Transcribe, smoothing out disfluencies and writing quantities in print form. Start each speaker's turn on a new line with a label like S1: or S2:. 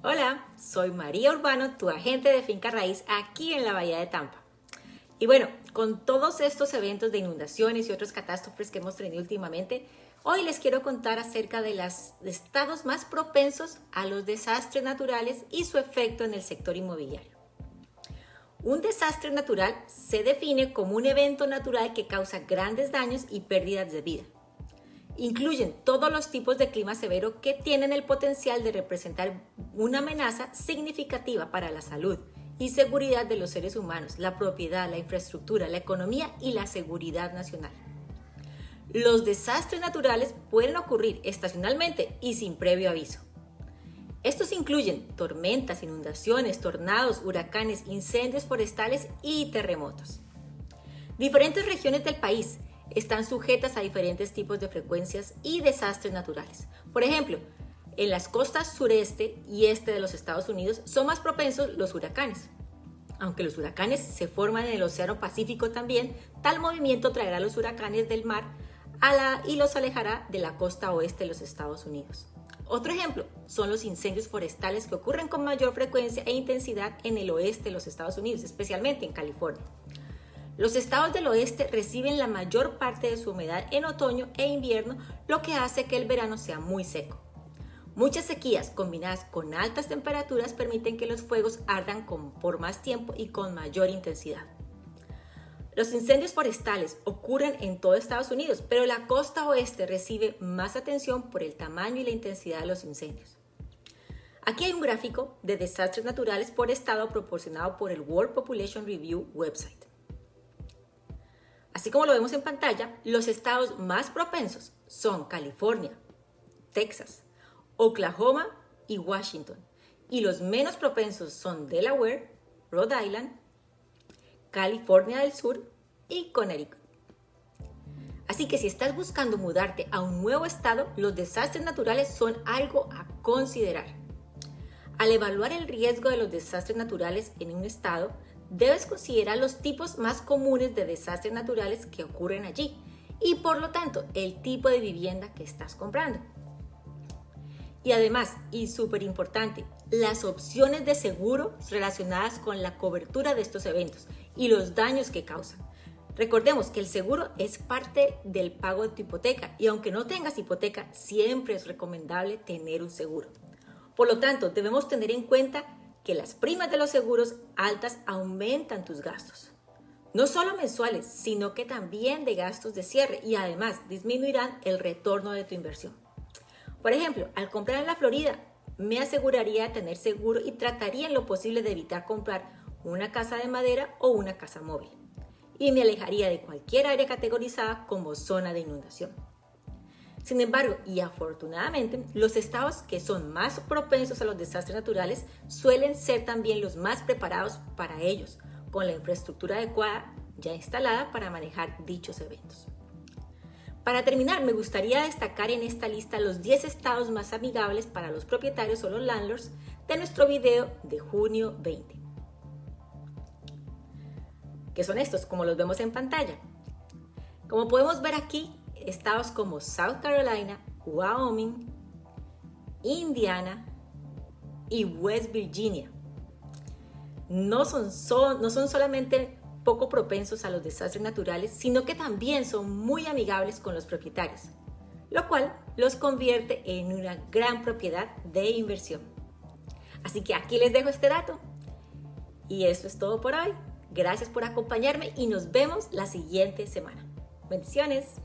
S1: Hola, soy María Urbano, tu agente de finca raíz aquí en la Bahía de Tampa. Y bueno, con todos estos eventos de inundaciones y otras catástrofes que hemos tenido últimamente, hoy les quiero contar acerca de los estados más propensos a los desastres naturales y su efecto en el sector inmobiliario. Un desastre natural se define como un evento natural que causa grandes daños y pérdidas de vida. Incluyen todos los tipos de clima severo que tienen el potencial de representar una amenaza significativa para la salud y seguridad de los seres humanos, la propiedad, la infraestructura, la economía y la seguridad nacional. Los desastres naturales pueden ocurrir estacionalmente y sin previo aviso. Estos incluyen tormentas, inundaciones, tornados, huracanes, incendios forestales y terremotos. Diferentes regiones del país están sujetas a diferentes tipos de frecuencias y desastres naturales. Por ejemplo, en las costas sureste y este de los Estados Unidos son más propensos los huracanes. Aunque los huracanes se forman en el Océano Pacífico también, tal movimiento traerá los huracanes del mar y los alejará de la costa oeste de los Estados Unidos. Otro ejemplo son los incendios forestales que ocurren con mayor frecuencia e intensidad en el oeste de los Estados Unidos, especialmente en California. Los estados del oeste reciben la mayor parte de su humedad en otoño e invierno, lo que hace que el verano sea muy seco. Muchas sequías combinadas con altas temperaturas permiten que los fuegos ardan por más tiempo y con mayor intensidad. Los incendios forestales ocurren en todo Estados Unidos, pero la costa oeste recibe más atención por el tamaño y la intensidad de los incendios. Aquí hay un gráfico de desastres naturales por estado proporcionado por el World Population Review website. Así como lo vemos en pantalla, los estados más propensos son California, Texas, Oklahoma y Washington, y los menos propensos son Delaware, Rhode Island, California del Sur y Connecticut. Así que si estás buscando mudarte a un nuevo estado, los desastres naturales son algo a considerar. Al evaluar el riesgo de los desastres naturales en un estado, debes considerar los tipos más comunes de desastres naturales que ocurren allí y por lo tanto el tipo de vivienda que estás comprando. Y además, y súper importante, las opciones de seguro relacionadas con la cobertura de estos eventos y los daños que causan. Recordemos que el seguro es parte del pago de tu hipoteca y aunque no tengas hipoteca, siempre es recomendable tener un seguro. Por lo tanto, debemos tener en cuenta que las primas de los seguros altas aumentan tus gastos. No solo mensuales, sino que también de gastos de cierre y además disminuirán el retorno de tu inversión. Por ejemplo, al comprar en la Florida, me aseguraría de tener seguro y trataría en lo posible de evitar comprar una casa de madera o una casa móvil. Y me alejaría de cualquier área categorizada como zona de inundación. Sin embargo, y afortunadamente, los estados que son más propensos a los desastres naturales suelen ser también los más preparados para ellos, con la infraestructura adecuada ya instalada para manejar dichos eventos. Para terminar, me gustaría destacar en esta lista los 10 estados más amigables para los propietarios o los landlords de nuestro video de junio 20. ¿Qué son estos? Como los vemos en pantalla. Como podemos ver aquí, estados como South Carolina, Wyoming, Indiana y West Virginia no son solamente poco propensos a los desastres naturales, sino que también son muy amigables con los propietarios, lo cual los convierte en una gran propiedad de inversión. Así que aquí les dejo este dato. Y eso es todo por hoy. Gracias por acompañarme y nos vemos la siguiente semana. Bendiciones.